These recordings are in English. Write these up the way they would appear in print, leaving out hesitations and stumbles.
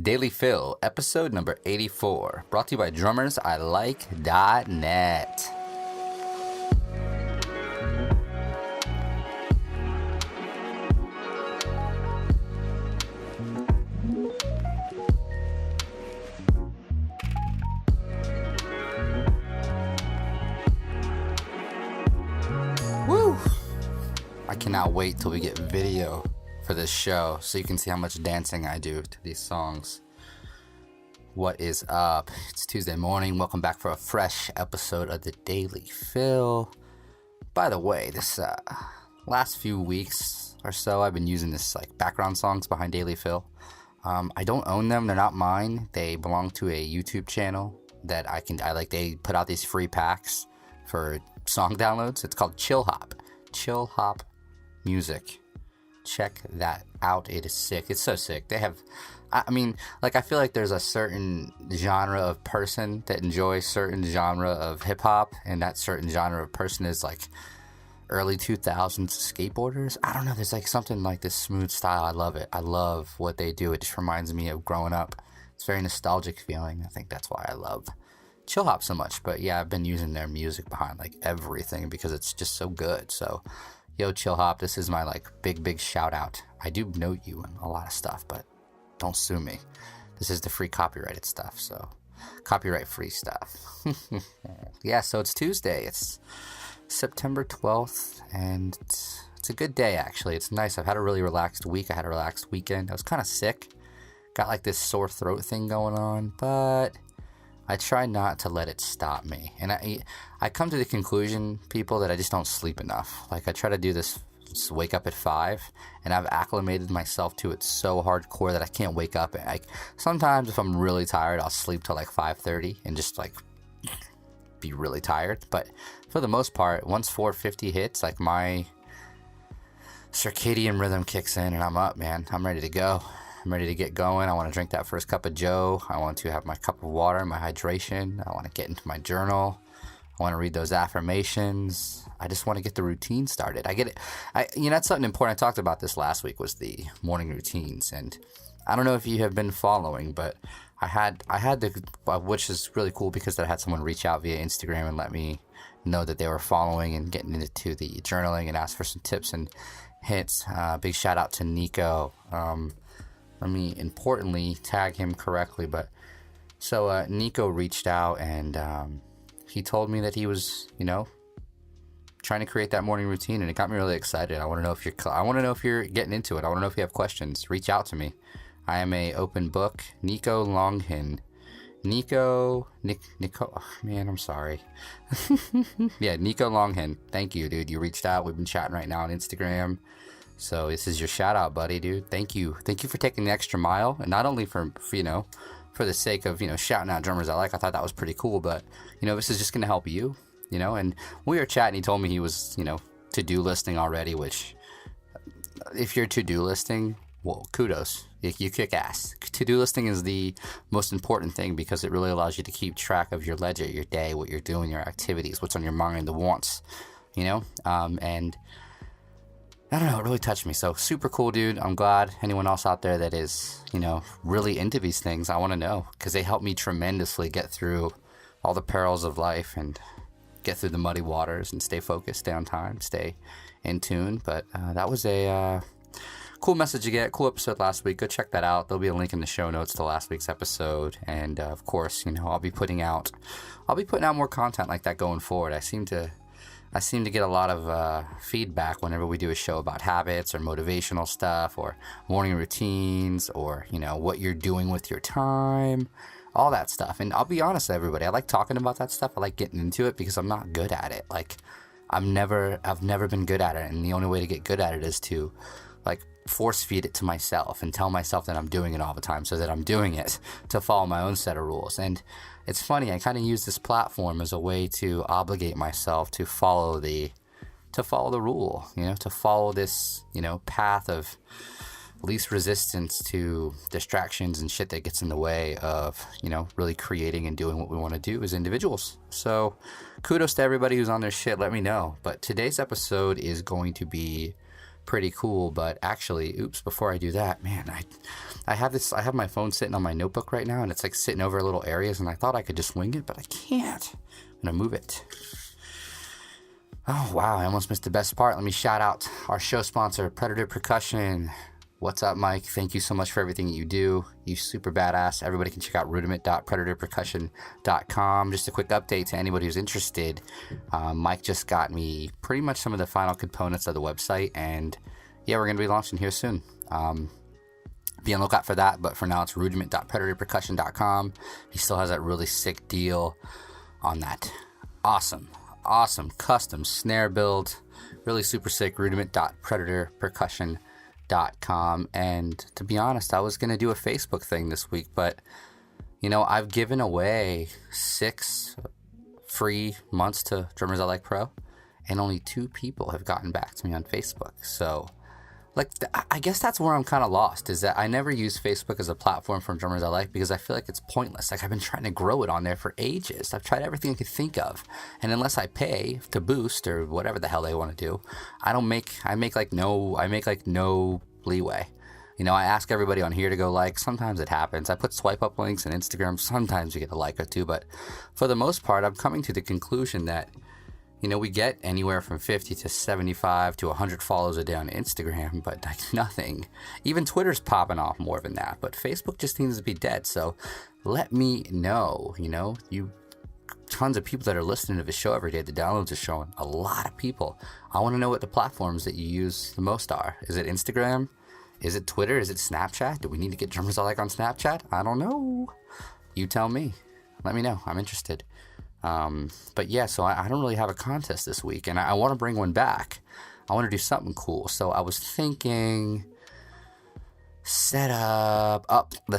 Daily Fill, episode number 84, brought to you by drummersilike.net. Woo! I cannot wait till we get video for this show so you can see how much dancing I do to these songs. What is up? It's Tuesday morning. Welcome back for a fresh episode of the Daily Fill. By the way, this last few weeks or so I've been using this background songs behind Daily Fill. I don't own them. They're not mine. They belong to a YouTube channel that they put out these free packs for song downloads. It's called Chill Hop Music. Check that out. It is sick. It's so sick. They have, I feel like there's a certain genre of person that enjoys certain genre of hip hop, and that certain genre of person is early 2000s skateboarders. I don't know. There's something like this smooth style. I love it. I love what they do. It just reminds me of growing up. It's a very nostalgic feeling. I think that's why I love Chill Hop so much. But yeah, I've been using their music behind everything because it's just so good. So yo, Chill Hop, this is my big shout out. I do note you in a lot of stuff, but don't sue me. This is the free copyrighted stuff, so copyright free stuff. Yeah, so it's Tuesday. It's September 12th, and it's a good day, actually. It's nice. I've had a really relaxed week. I had a relaxed weekend. I was kind of sick. Got this sore throat thing going on, but I try not to let it stop me. And I come to the conclusion, people, that I just don't sleep enough. I try to do this, just wake up at 5, and I've acclimated myself to it so hardcore that I can't wake up. Sometimes if I'm really tired, I'll sleep till 5:30 and just be really tired. But for the most part, once 4:50 hits, my circadian rhythm kicks in and I'm up, man. I'm ready to go. I'm ready to get going. I want to drink that first cup of joe. I want to have my cup of water, my hydration. I want to get into my journal. I want to read those affirmations. I just want to get the routine started. I get it. That's something important. I talked about this last week, was the morning routines. And I don't know if you have been following, but I had which is really cool because I had someone reach out via Instagram and let me know that they were following and getting into the journaling and ask for some tips and hints. Big shout out to Nico. Let me importantly tag him correctly, but so Nico reached out and he told me that he was, trying to create that morning routine, and it got me really excited. I want to know if you're getting into it. I want to know if you have questions. Reach out to me. I am a open book. Nico Longhin. Nico, oh, man, I'm sorry. Yeah, Nico Longhin. Thank you, dude. You reached out. We've been chatting right now on Instagram. So this is your shout out, buddy, dude. Thank you for taking the extra mile, and not only for the sake of shouting out drummers I thought that was pretty cool, but this is just gonna help you, And we were chatting. He told me he was to-do listing already, which if you're to-do listing, well, kudos, you kick ass. To-do listing is the most important thing because it really allows you to keep track of your ledger, your day, what you're doing, your activities, what's on your mind, the wants, and I don't know, it really touched me. So super cool, dude. I'm glad. Anyone else out there that is, really into these things, I want to know, because they help me tremendously get through all the perils of life and get through the muddy waters and stay focused, stay on time, stay in tune. But that was a cool message to get. Cool episode last week. Go check that out. There'll be a link in the show notes to last week's episode. And of course, I'll be putting out more content like that going forward. I seem to get a lot of feedback whenever we do a show about habits or motivational stuff or morning routines or, what you're doing with your time, all that stuff. And I'll be honest with everybody, I like talking about that stuff. I like getting into it because I'm not good at it. I've never been good at it. And the only way to get good at it is to force feed it to myself and tell myself that I'm doing it all the time so that I'm doing it to follow my own set of rules. And it's funny, I kind of use this platform as a way to obligate myself to follow the rule, to follow this, path of least resistance to distractions and shit that gets in the way of, really creating and doing what we want to do as individuals. So kudos to everybody who's on their shit. Let me know. But today's episode is going to be pretty cool. But actually, oops, before I do that, man, I have my phone sitting on my notebook right now, and it's like sitting over little areas, and I thought I could just wing it, but I can't. I'm gonna move it. Oh wow, I almost missed the best part. Let me shout out our show sponsor, Predator Percussion. What's up, Mike? Thank you so much for everything you do. You super badass. Everybody can check out rudiment.predatorpercussion.com. Just a quick update to anybody who's interested. Mike just got me pretty much some of the final components of the website, and yeah, we're going to be launching here soon. Be on the lookout for that, but for now it's rudiment.predatorpercussion.com. He still has that really sick deal on that awesome custom snare build. Really super sick. rudiment.predatorpercussion.com. And to be honest, I was going to do a Facebook thing this week, but I've given away 6 free months to Drummers I Like Pro, and only 2 people have gotten back to me on Facebook. So I guess that's where I'm kind of lost, is that I never use Facebook as a platform for Drummers I Like, because I feel like it's pointless. Like, I've been trying to grow it on there for ages. I've tried everything I could think of, and unless I pay to boost or whatever the hell they want to do, I make no leeway. I ask everybody on here to go like. Sometimes it happens. I put swipe up links on Instagram. Sometimes you get a like or 2, but for the most part, I'm coming to the conclusion that we get anywhere from 50 to 75 to 100 follows a day on Instagram, but like nothing. Even Twitter's popping off more than that, but Facebook just seems to be dead. So let me know, you tons of people that are listening to the show every day. The downloads are showing a lot of people. I want to know what the platforms that you use the most are. Is it Instagram? Is it Twitter? Is it Snapchat? Do we need to get Drummers I Like on Snapchat? I don't know. You tell me. Let me know. I'm interested. But yeah, so I don't really have a contest this week, and I want to bring one back. I want to do something cool. So I was thinking, this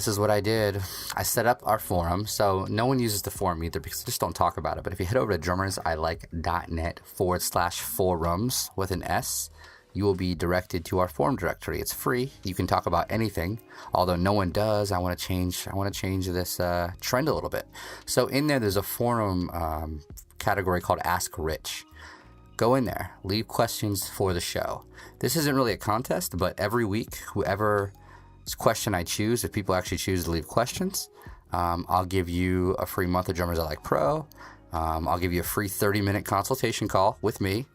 is what I did. I set up our forum. So no one uses the forum either, because I just don't talk about it. But if you head over to drummersilike.net/forums with an S, you will be directed to our forum directory. It's free. You can talk about anything, although no one does. I want to change this trend a little bit. So in there's a forum category called Ask Rich. Go in there, leave questions for the show. This isn't really a contest, but every week, whoever's question I choose, if people actually choose to leave questions, I'll give you a free month of Drummers I Like Pro. I'll give you a free 30-minute consultation call with me,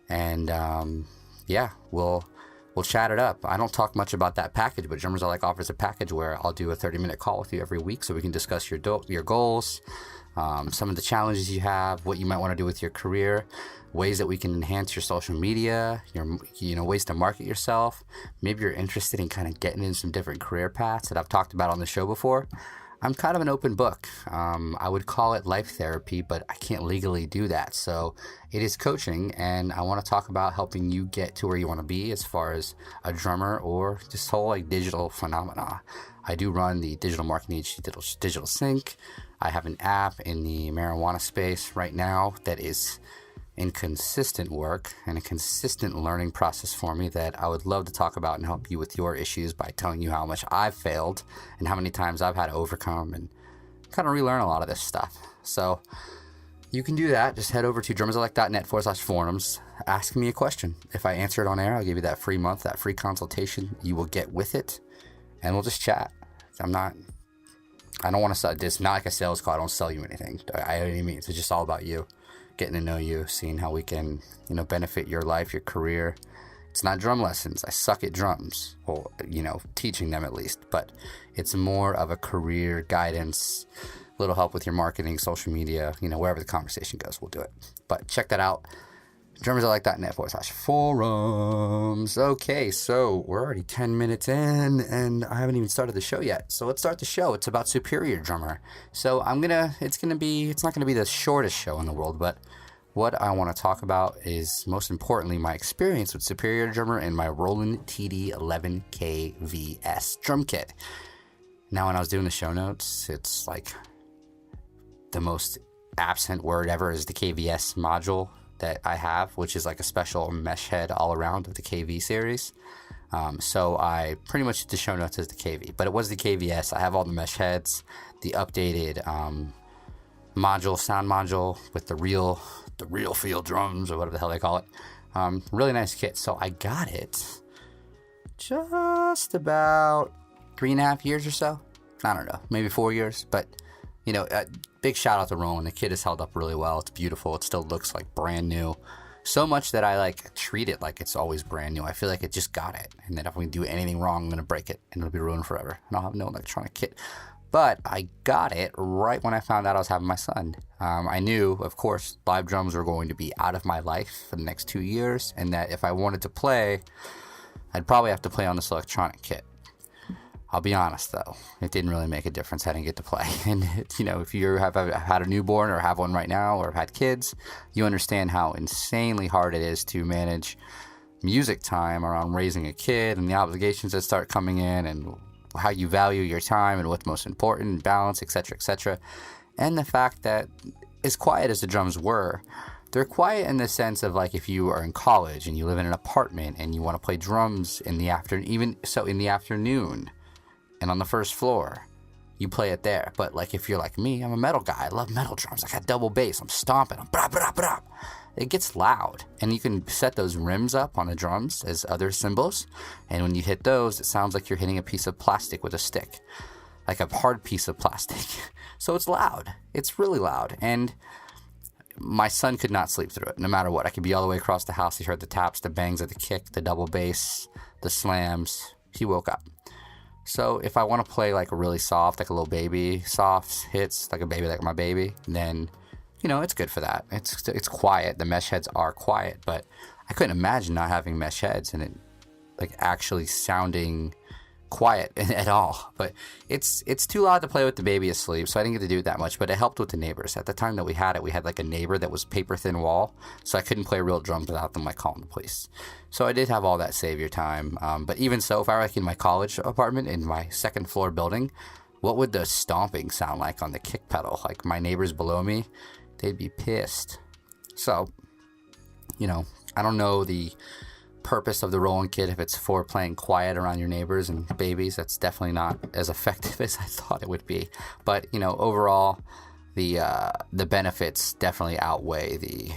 and yeah, we'll chat it up. I don't talk much about that package, but Drummers I Like offers a package where I'll do a 30-minute call with you every week, so we can discuss your goals, some of the challenges you have, what you might want to do with your career, ways that we can enhance your social media, ways to market yourself. Maybe you're interested in kind of getting in some different career paths that I've talked about on the show before. I'm kind of an open book. I would call it life therapy, but I can't legally do that. So it is coaching, and I want to talk about helping you get to where you want to be as far as a drummer or this whole digital phenomena. I do run the digital marketing agency, Digital Sync. I have an app in the marijuana space right now that is in consistent work and a consistent learning process for me that I would love to talk about and help you with your issues by telling you how much I've failed and how many times I've had to overcome and kind of relearn a lot of this stuff. So you can do that. Just head over to drummersilike.net/forums. Ask me a question. If I answer it on air, I'll give you that free month, that free consultation you will get with it, and we'll just chat. I don't want to sell. It's not like a sales call. I don't sell you anything. I don't mean it's just all about you. Getting to know you, seeing how we can, benefit your life, your career. It's not drum lessons. I suck at drums, or, teaching them at least, but it's more of a career guidance, little help with your marketing, social media, wherever the conversation goes, we'll do it. But check that out. drummersilike.net/forums. Okay, so we're already 10 minutes in, and I haven't even started the show yet. So let's start the show. It's about Superior Drummer. So it's not gonna be the shortest show in the world, but what I want to talk about is, most importantly, my experience with Superior Drummer and my Roland TD11 KVS drum kit. Now, when I was doing the show notes, it's like the most absent word ever is the KBS module that I have, which is like a special mesh head all around of the KV series. So I pretty much did the show notes as the KV, but it was the KVS. I have all the mesh heads, the updated sound module with the real field drums, or whatever the hell they call it. Really nice kit. So I got it just about 3.5 years or so. I don't know, maybe 4 years. But, you know, big shout out to Roland. The kit has held up really well. It's beautiful. It still looks like brand new. So much that I like treat it like it's always brand new. I feel like it just got it. And that if we do anything wrong, I'm going to break it and it'll be ruined forever. And I'll have no electronic kit. But I got it right when I found out I was having my son. I knew, of course, live drums were going to be out of my life for the next 2 years. And that if I wanted to play, I'd probably have to play on this electronic kit. I'll be honest, though. It didn't really make a difference. I didn't get to play. And, you know, if you have had a newborn or have one right now or have had kids, you understand how insanely hard it is to manage music time around raising a kid and the obligations that start coming in and how you value your time and what's most important, balance, etc., etc. And the fact that as quiet as the drums were, they're quiet in the sense of like if you are in college and you live in an apartment and you want to play drums in the afternoon, even so in the afternoon, and on the first floor, you play it there. But like if you're like me, I'm a metal guy. I love metal drums. I got double bass. I'm stomping. I'm brah, brah, brah. It gets loud. And you can set those rims up on the drums as other cymbals. And when you hit those, it sounds like you're hitting a piece of plastic with a stick. Like a hard piece of plastic. So it's loud. It's really loud. And my son could not sleep through it, no matter what. I could be all the way across the house. He heard the taps, the bangs of the kick, the double bass, the slams. He woke up. So if I want to play like a really soft, like a little baby, soft hits, like a baby like my baby, then, you know, it's good for that. It's quiet. The mesh heads are quiet, but I couldn't imagine not having mesh heads and it like actually sounding quiet at all. But it's too loud to play with the baby asleep, so I didn't get to do it that much. But it helped with the neighbors. At the time that we had it, we had like a neighbor that was paper thin wall, so I couldn't play real drums without them like calling the police. So I did have all that savior time. But even so, if I were like in my college apartment in my second floor building, what would the stomping sound like on the kick pedal? Like my neighbors below me, they'd be pissed. So, you know, I don't know the purpose of the Roland kit. If it's for playing quiet around your neighbors and babies, that's definitely not as effective as I thought it would be. But, you know, overall, the benefits definitely outweigh the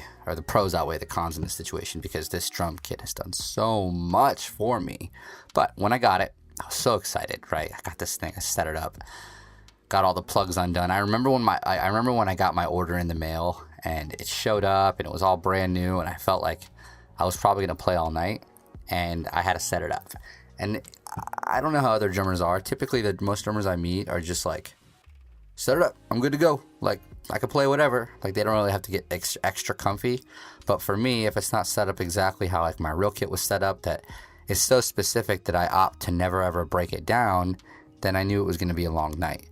pros outweigh the cons in this situation, because this drum kit has done so much for me. But when I got it, I was so excited, right? I got this thing, I set it up, got all the plugs undone. I remember when I got my order in the mail and it showed up and it was all brand new, and I felt like I was probably going to play all night, and I had to set it up. And I don't know how other drummers are. Typically, the most drummers I meet are just like, set it up, I'm good to go. Like, I can play whatever. Like, they don't really have to get extra comfy. But for me, if it's not set up exactly how like my real kit was set up, that is so specific that I opt to never ever break it down, then I knew it was going to be a long night.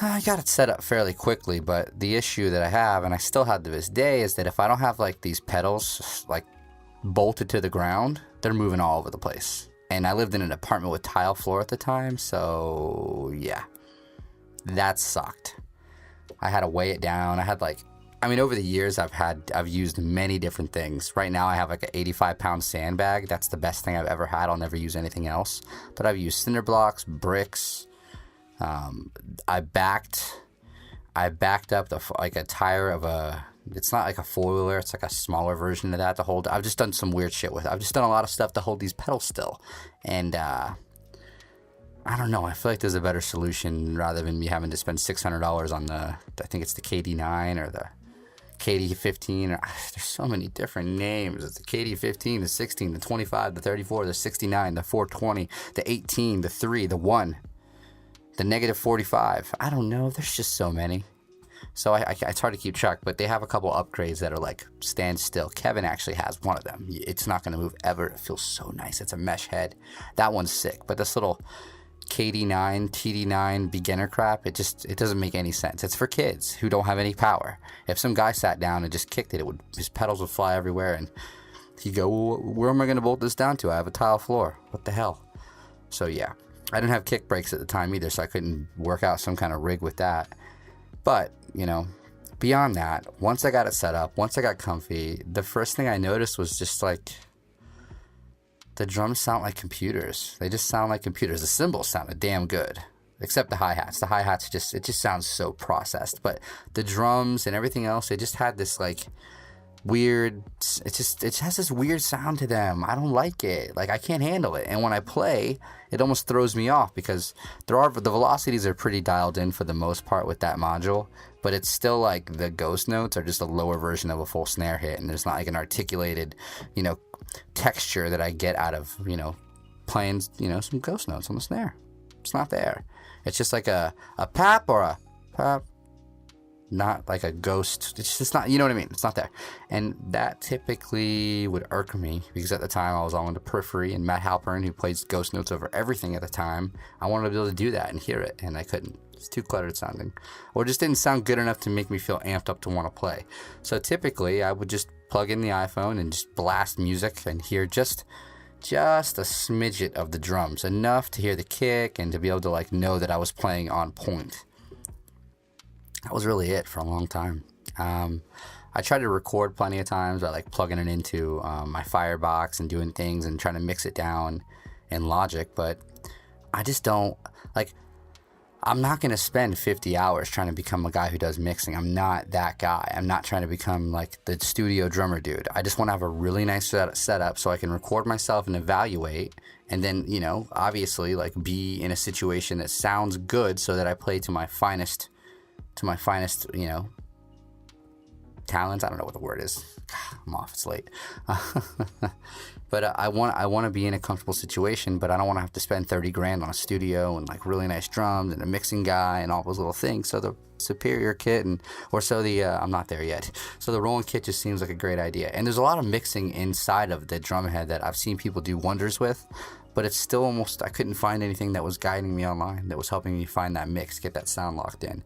I got it set up fairly quickly, but the issue that I have, and I still have to this day, is that if I don't have like these pedals like bolted to the ground, they're moving all over the place. And I lived in an apartment with tile floor at the time, so yeah, that sucked. I had to weigh it down. Over the years I've used many different things. Right now I have like an 85-pound sandbag. That's the best thing I've ever had. I'll never use anything else. But I've used cinder blocks, bricks. I backed up a tire of it's not like a four-wheeler, it's like a smaller version of that to hold. I've just done some weird shit with it. I've just done a lot of stuff to hold these pedals still. And, I don't know, I feel like there's a better solution rather than me having to spend $600 on I think it's the KD9 or the KD15. There's so many different names. It's the KD15, the 16, the 25, the 34, the 69, the 420, the 18, the 3, the 1. The negative 45. I don't know. There's just so many. So it's hard to keep track, but they have a couple upgrades that are like stand still. Kevin actually has one of them. It's not going to move ever. It feels so nice. It's a mesh head. That one's sick. But this little KD9, TD9 beginner crap, it doesn't make any sense. It's for kids who don't have any power. If some guy sat down and just kicked it, his pedals would fly everywhere, and he'd go, well, where am I going to bolt this down to? I have a tile floor. What the hell? So yeah. I didn't have kick brakes at the time either, so I couldn't work out some kind of rig with that. But, you know, beyond that, once I got it set up, once I got comfy, the first thing I noticed was just like, the drums sound like computers. They just sound like computers. The cymbals sounded damn good, except the hi-hats. The hi-hats just sounds so processed. But the drums and everything else, they just had this like weird, it has this weird sound to them. I don't like it. Like, I can't handle it. And when I play, it almost throws me off, because the velocities are pretty dialed in for the most part with that module, but it's still like the ghost notes are just a lower version of a full snare hit, and there's not like an articulated, texture that I get out of, playing, some ghost notes on the snare. It's not there. It's just like a pap or a pap, not like a ghost. It's just not, you know what I mean? It's not there. And that typically would irk me, because at the time I was all into Periphery, and Matt Halpern, who plays ghost notes over everything at the time, I wanted to be able to do that and hear it, and I couldn't. It's too cluttered sounding, or just didn't sound good enough to make me feel amped up to want to play. So typically I would just plug in the iPhone and just blast music and hear just a smidget of the drums, enough to hear the kick and to be able to like know that I was playing on point. That was really it for a long time. I tried to record plenty of times by like plugging it into my Firebox and doing things and trying to mix it down in Logic, but I just don't like. I'm not going to spend 50 hours trying to become a guy who does mixing. I'm not that guy. I'm not trying to become like the studio drummer dude. I just want to have a really nice setup so I can record myself and evaluate, and then, obviously like be in a situation that sounds good so that I play to my finest, talents. I don't know what the word is. I'm off. It's late. But I want to be in a comfortable situation, but I don't want to have to spend 30 grand on a studio and like really nice drums and a mixing guy and all those little things. So the Superior kit I'm not there yet. So the Roland kit just seems like a great idea. And there's a lot of mixing inside of the drum head that I've seen people do wonders with, but it's still I couldn't find anything that was guiding me online that was helping me find that mix, get that sound locked in.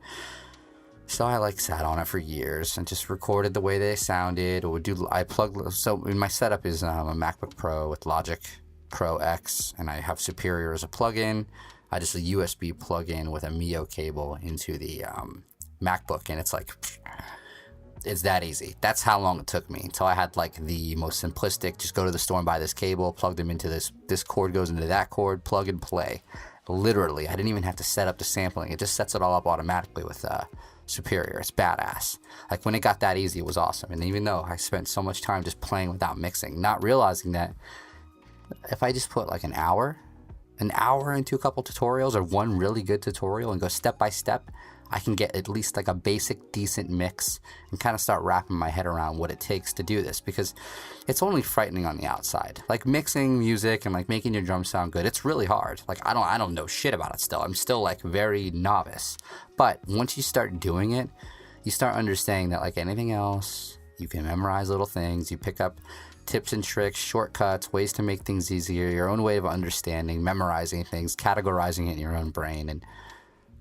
So I sat on it for years and just recorded the way they sounded. So my setup is a MacBook Pro with Logic Pro X, and I have Superior as a plug-in. I just a USB plug-in with a Mio cable into the MacBook, and it's that easy. That's how long it took me until I had the most simplistic, just go to the store and buy this cable, plug them into this cord goes into that cord, plug and play. Literally, I didn't even have to set up the sampling. It just sets it all up automatically with Superior. It's badass. When it got that easy, it was awesome. And even though I spent so much time just playing without mixing, not realizing that if I just put an hour into a couple tutorials or one really good tutorial and go step by step, I can get at least a basic decent mix and kind of start wrapping my head around what it takes to do this, because it's only frightening on the outside. Mixing music and making your drums sound good, it's really hard. I don't know shit about it still. I'm still very novice. But once you start doing it, you start understanding that like anything else, you can memorize little things, you pick up tips and tricks, shortcuts, ways to make things easier, your own way of understanding, memorizing things, categorizing it in your own brain. And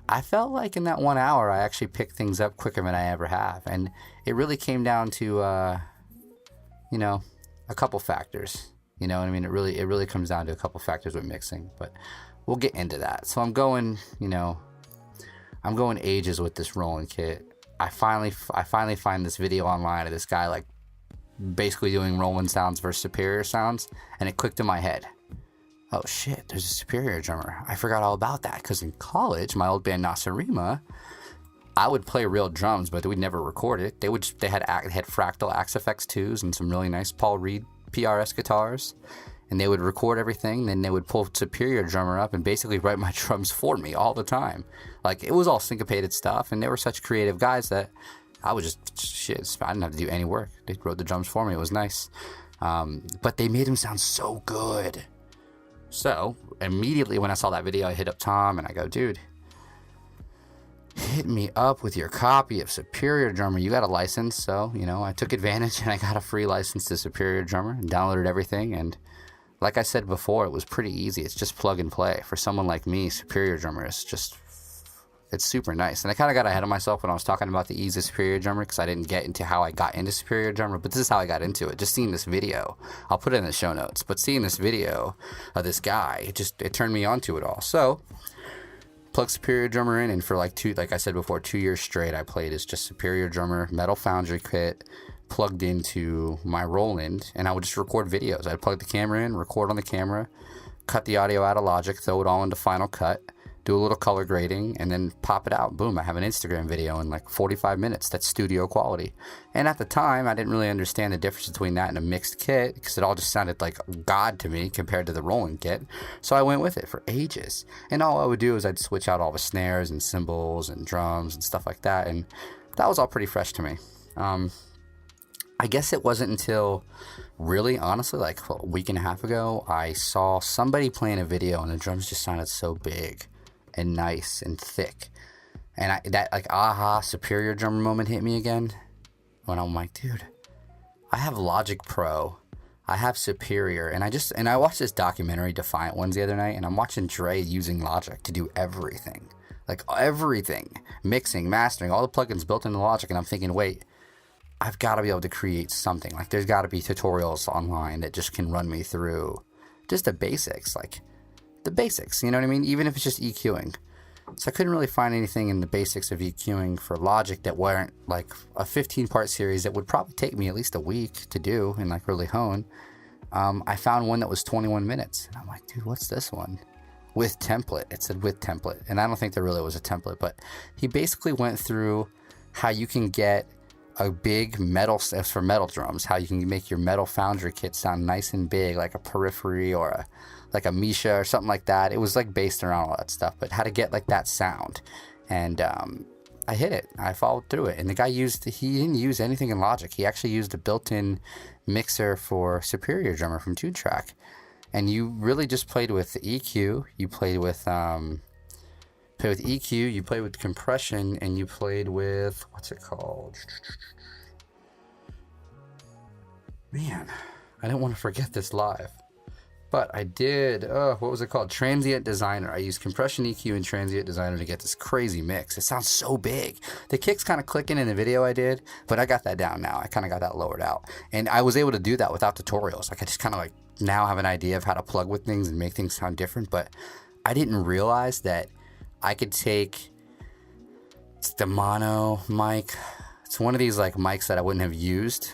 I felt like in that 1 hour, I actually picked things up quicker than I ever have. And it really came down to, a couple factors. You know what I mean? It really comes down to a couple factors with mixing, but we'll get into that. So I'm going ages with this Roland kit. I finally find this video online of this guy basically doing Roland sounds versus Superior sounds, and it clicked in my head. Oh shit, there's a Superior drummer. I forgot all about that, because in college, my old band Nasarima, I would play real drums, but we'd never record it. They had Fractal Axe FX 2s and some really nice Paul Reed PRS guitars, and they would record everything. Then they would pull Superior drummer up and basically write my drums for me all the time. It was all syncopated stuff, and they were such creative guys that I was just I didn't have to do any work. They wrote the drums for me. It was nice, but they made them sound so good. So immediately when I saw that video, I hit up Tom and I go, dude, hit me up with your copy of Superior Drummer. You got a license. So, I took advantage and I got a free license to Superior Drummer and downloaded everything. And like I said before, it was pretty easy. It's just plug and play. For someone like me, Superior Drummer is it's super nice. And I kind of got ahead of myself when I was talking about the ease of Superior Drummer, because I didn't get into how I got into Superior Drummer, but this is how I got into it. Just seeing this video, I'll put it in the show notes, but seeing this video of this guy, it turned me on to it all. So plug Superior Drummer in, and for like I said before, 2 years straight, I played as just Superior Drummer, Metal Foundry kit, plugged into my Roland, and I would just record videos. I'd plug the camera in, record on the camera, cut the audio out of Logic, throw it all into Final Cut, do a little color grading, and then pop it out. Boom, I have an Instagram video in like 45 minutes. That's studio quality. And at the time, I didn't really understand the difference between that and a mixed kit, because it all just sounded like God to me compared to the rolling kit. So I went with it for ages. And all I would do is I'd switch out all the snares and cymbals and drums and stuff like that. And that was all pretty fresh to me. I guess it wasn't until really, honestly, like a week and a half ago, I saw somebody playing a video and the drums just sounded so big and nice and thick. And that like aha superior drummer moment hit me again when I'm like, dude, I have Logic Pro, I have Superior, and I watched this documentary, Defiant Ones, the other night, and I'm watching Dre using Logic to do everything. Like everything. Mixing, mastering, all the plugins built into Logic, and I'm thinking, wait, I've got to be able to create something. Like there's got to be tutorials online that just can run me through just the basics, like the basics, you know what I mean? Even if it's just EQing. So I couldn't really find anything in the basics of EQing for Logic that weren't like a 15-part series that would probably take me at least a week to do and like really hone. I found one that was 21 minutes. And I'm like, dude, what's this one? With template. It said with template. And I don't think there really was a template, but he basically went through how you can get a big metal, for metal drums, how you can make your metal Foundry kit sound nice and big, like a Periphery or like a Misha or something like that. It was like based around all that stuff, but how to get like that sound. And I hit it. I followed through it. And the guy he didn't use anything in Logic. He actually used a built-in mixer for Superior Drummer from 2-Track. And you really just played with the EQ. You played with EQ, you played with compression, and you played with, what's it called? Man, I don't want to forget this live. But I did, what was it called? Transient Designer. I used compression, EQ, and Transient Designer to get this crazy mix. It sounds so big. The kick's kind of clicking in the video I did, but I got that down now. I kind of got that lowered out. And I was able to do that without tutorials. Like I just kind of like now have an idea of how to plug with things and make things sound different, but I didn't realize that I could take the mono mic. It's one of these like mics that I wouldn't have used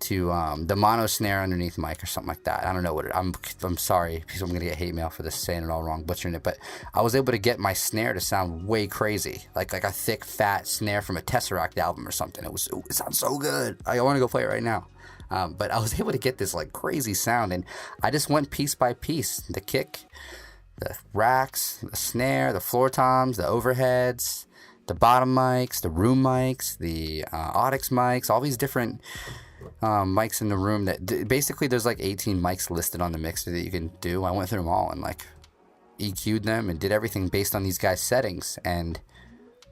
to the mono snare underneath mic or something like that. I don't know what it, I'm sorry, because I'm gonna get hate mail for this, saying it all wrong, butchering it. But I was able to get my snare to sound way crazy, like a thick fat snare from a Tesseract album or something. It sounds so good. I want to go play it right now. But I was able to get this like crazy sound, and I just went piece by piece. The kick, the racks, the snare, the floor toms, the overheads, the bottom mics, the room mics, the Audix mics, all these different mics in the room. That basically there's like 18 mics listed on the mixer that you can do. I went through them all and like EQ'd them and did everything based on these guys' settings. And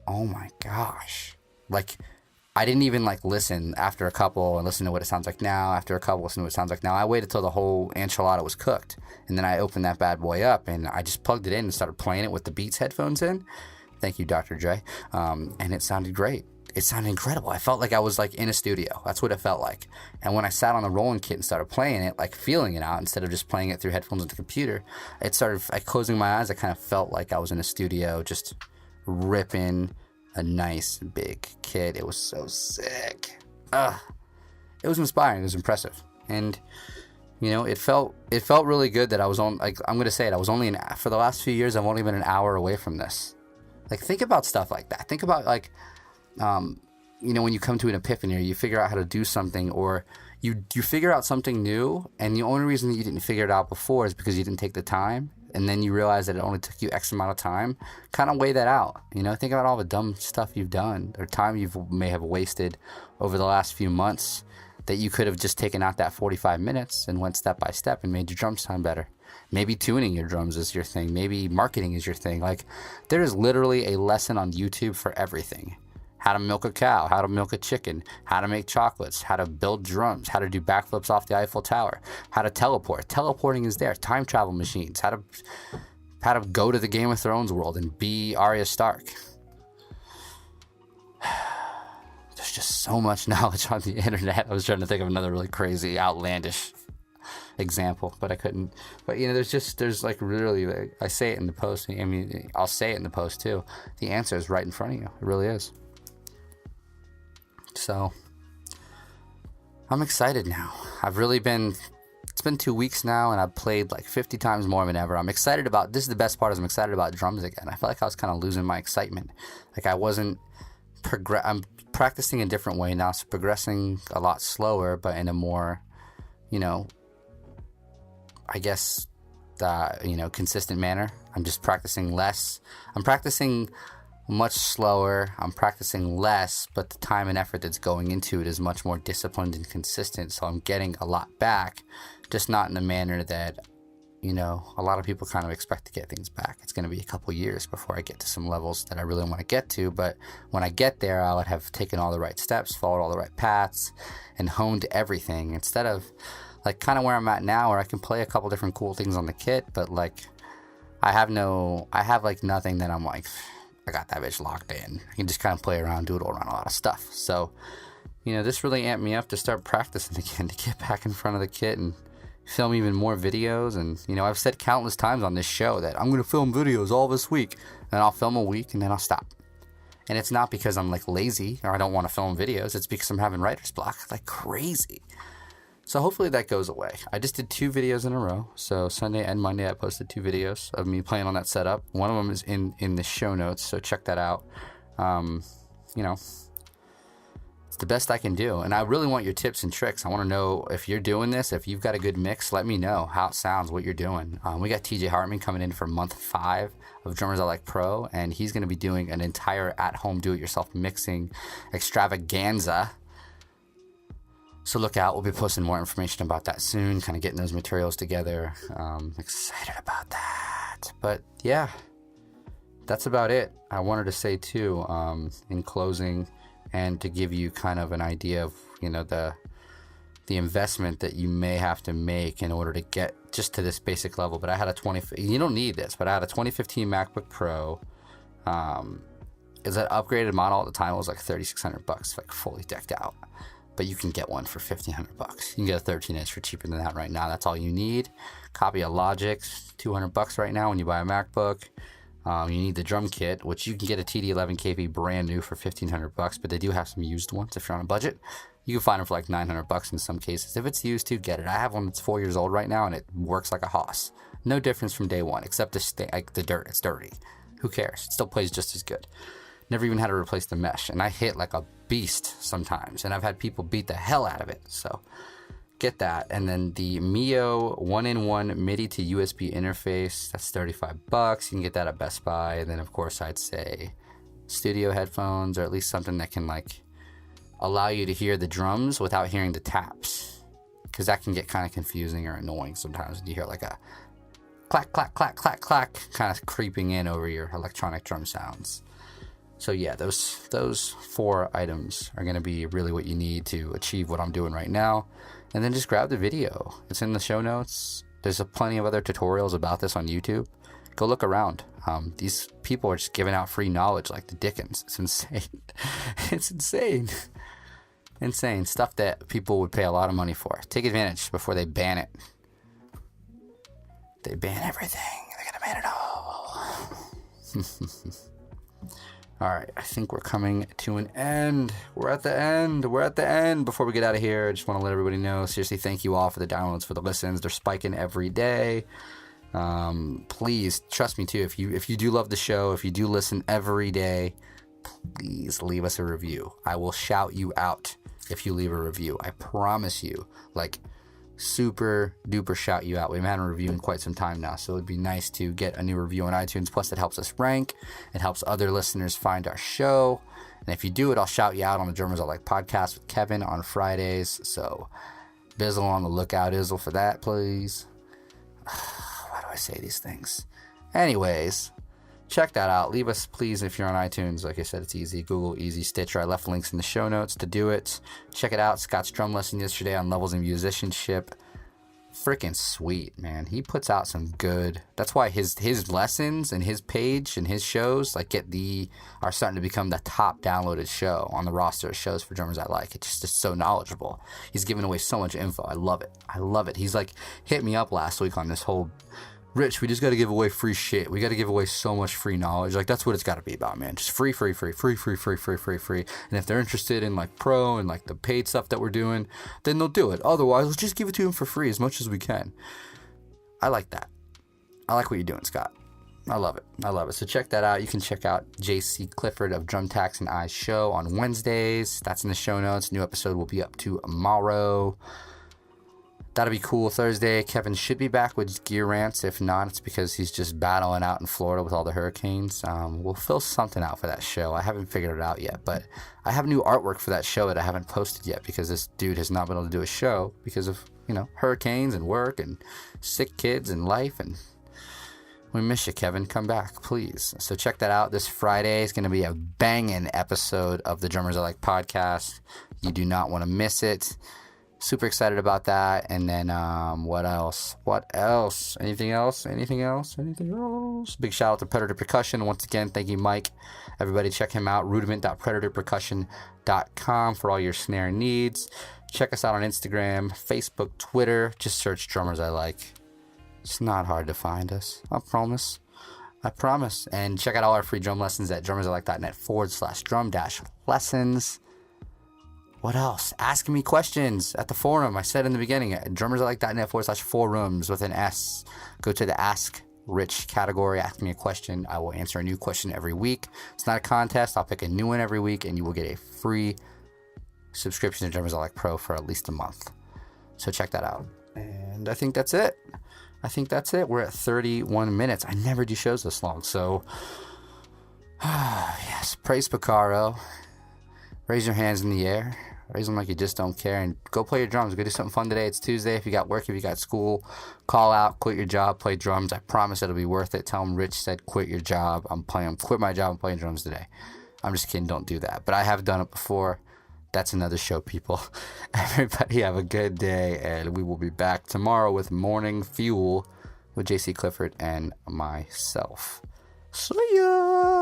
oh my gosh, like I didn't even like listen after a couple and listen to what it sounds like now. After a couple, listen to what it sounds like now. I waited till the whole enchilada was cooked, and then I opened that bad boy up and I just plugged it in and started playing it with the Beats headphones in. Thank you, Dr. J. And it sounded great. It sounded incredible. I felt like I was like in a studio. That's what it felt like. And when I sat on the rolling kit and started playing it, like feeling it out instead of just playing it through headphones on the computer, it started, like closing my eyes, I kind of felt like I was in a studio just ripping a nice big kit. It was so sick. It was inspiring. It was impressive. And you know, it felt really good that I was on, like, I'm going to say it, I was only for the last few years, I've only been an hour away from this. Like, think about stuff like that. Think about, like, you know, when you come to an epiphany or you figure out how to do something, or you figure out something new, and the only reason that you didn't figure it out before is because you didn't take the time, and then you realize that it only took you X amount of time. Kind of weigh that out. You know, think about all the dumb stuff you've done or time you may have wasted over the last few months that you could have just taken out that 45 minutes and went step by step and made your drums sound better. Maybe tuning your drums is your thing. Maybe marketing is your thing. Like, there is literally a lesson on YouTube for everything. How to milk a cow, how to milk a chicken, how to make chocolates, how to build drums, how to do backflips off the Eiffel Tower, how to teleport. Teleporting is there. Time travel machines, how to go to the Game of Thrones world and be Arya Stark. There's just so much knowledge on the internet. I was trying to think of another really crazy, outlandish example, but I couldn't. But, you know, there's like really, like, I say it in the post. I mean, I'll say it in the post too. The answer is right in front of you. It really is. So I'm excited now. I've really been It's been 2 weeks now, and I've played like 50 times more than ever. I'm excited about, this is the best part, is I'm excited about drums again. I feel like I was kind of losing my excitement. Like I wasn't, I'm practicing a different way now, so progressing a lot slower, but in a more, you know, I guess, you know, consistent manner. I'm just practicing less. I'm practicing much slower. I'm practicing less, but the time and effort that's going into it is much more disciplined and consistent. So I'm getting a lot back, just not in a manner that, you know, a lot of people kind of expect to get things back. It's going to be a couple years before I get to some levels that I really want to get to. But when I get there, I would have taken all the right steps, followed all the right paths, and honed everything, instead of like kind of where I'm at now, where I can play a couple different cool things on the kit, but like I have like nothing that I'm like, I got that bitch locked in. I can just kind of play around, doodle around a lot of stuff. So, you know, this really amped me up to start practicing again, to get back in front of the kit and film even more videos. And, you know, I've said countless times on this show that I'm going to film videos all this week, and I'll film a week and then I'll stop. And it's not because I'm like lazy or I don't want to film videos. It's because I'm having writer's block like crazy. So hopefully that goes away. I just did 2 videos in a row. So Sunday and Monday I posted 2 videos of me playing on that setup. One of them is in the show notes, so check that out. You know, it's the best I can do. And I really want your tips and tricks. I want to know if you're doing this, if you've got a good mix, let me know how it sounds, what you're doing. We got TJ Hartman coming in for month 5 of Drummers I Like Pro, and he's going to be doing an entire at-home do-it-yourself mixing extravaganza. So look out, we'll be posting more information about that soon, kind of getting those materials together. Excited about that. But yeah, that's about it. I wanted to say too, in closing, and to give you kind of an idea of, you know, the investment that you may have to make in order to get just to this basic level. But I had a you don't need this, but I had a 2015 MacBook Pro. Is that upgraded model at the time? It was like $3,600, like fully decked out. But you can get one for $1,500. You can get a 13-inch for cheaper than that right now. That's all you need. Copy of Logic's $200 right now when you buy a MacBook. You need the drum kit, which you can get a TD11 KV brand new for $1,500, but they do have some used ones if you're on a budget. You can find them for like $900 in some cases. If it's used to, get it. I have one that's 4 years old right now, and it works like a hoss. No difference from day one, except the dirt. It's dirty. Who cares? It still plays just as good. Never even had to replace the mesh, and I hit like a beast sometimes, and I've had people beat the hell out of it. So get that. And then the Mio 1-in-1 MIDI to USB interface, that's $35. You can get that at Best Buy. And then of course I'd say studio headphones, or at least something that can like allow you to hear the drums without hearing the taps, because that can get kind of confusing or annoying sometimes when you hear like a clack clack clack clack clack kind of creeping in over your electronic drum sounds. So yeah, those 4 items are going to be really what you need to achieve what I'm doing right now. And then just grab the video. It's in the show notes. There's plenty of other tutorials about this on YouTube. Go look around. These people are just giving out free knowledge like the Dickens. It's insane. It's insane. Insane. Stuff that people would pay a lot of money for. Take advantage before they ban it. They ban everything. They're going to ban it all. All right, I think we're coming to an end. We're at the end. Before we get out of here, I just want to let everybody know, seriously, thank you all for the downloads, for the listens. They're spiking every day. Please, trust me too, if you do love the show, if you do listen every day, please leave us a review. I will shout you out if you leave a review. I promise you, like, super duper shout you out. We haven't had a review in quite some time now, so it'd be nice to get a new review on iTunes. Plus, it helps us rank. It helps other listeners find our show. And if you do it, I'll shout you out on the Drummers I Like podcast with Kevin on Fridays. So, Bizzle on the lookout, Izzle, for that, please. Why do I say these things? Anyways, check that out. Leave us, please, if you're on iTunes. Like I said, it's easy. Google, easy, Stitcher. I left links in the show notes to do it. Check it out. Scott's drum lesson yesterday on levels of musicianship. Freaking sweet, man. He puts out some good. That's why his lessons and his page and his shows like are starting to become the top downloaded show on the roster of shows for Drummers I Like. It's just so knowledgeable. He's giving away so much info. I love it. He's like hit me up last week on this whole Rich, we just got to give away free shit. We got to give away so much free knowledge. Like, that's what it's got to be about, man. Just free. And if they're interested in like pro and like the paid stuff that we're doing, then they'll do it. Otherwise, let's just give it to them for free as much as we can. I like that. I like what you're doing, Scott. I love it. So check that out. You can check out JC Clifford of Drum Tax and Eyes show on Wednesdays. That's in the show notes. New episode will be up tomorrow. That'll be cool. Thursday, Kevin should be back with Gear Rants. If not, it's because he's just battling out in Florida with all the hurricanes. We'll fill something out for that show. I haven't figured it out yet, but I have new artwork for that show that I haven't posted yet because this dude has not been able to do a show because of, hurricanes and work and sick kids and life. And we miss you, Kevin. Come back, please. So check that out. This Friday is going to be a banging episode of the Drummers I Like podcast. You do not want to miss it. Super excited about that. And then what else? Anything else? Big shout out to Predator Percussion. Once again, thank you, Mike. Everybody check him out. rudiment.predatorpercussion.com for all your snare needs. Check us out on Instagram, Facebook, Twitter. Just search Drummers I Like. It's not hard to find us. I promise. And check out all our free drum lessons at drummersalike.net/drum-lessons. What else? Ask me questions at the forum. I said in the beginning, at drummersalike.net/forums with an S. Go to the Ask Rich category. Ask me a question. I will answer a new question every week. It's not a contest. I'll pick a new one every week, and you will get a free subscription to Drummers I Like Pro for at least a month. So check that out. And I think that's it. We're at 31 minutes. I never do shows this long. So, yes, praise Picaro. Raise your hands in the air. Raise them like you just don't care. And go play your drums. Go do something fun today. It's Tuesday. If you got work, if you got school, call out, quit your job, play drums. I promise it'll be worth it. Tell them Rich said quit your job. Quit my job. I'm playing drums today. I'm just kidding. Don't do that. But I have done it before. That's another show, people. Everybody have a good day. And we will be back tomorrow with Morning Fuel with JC Clifford and myself. See ya!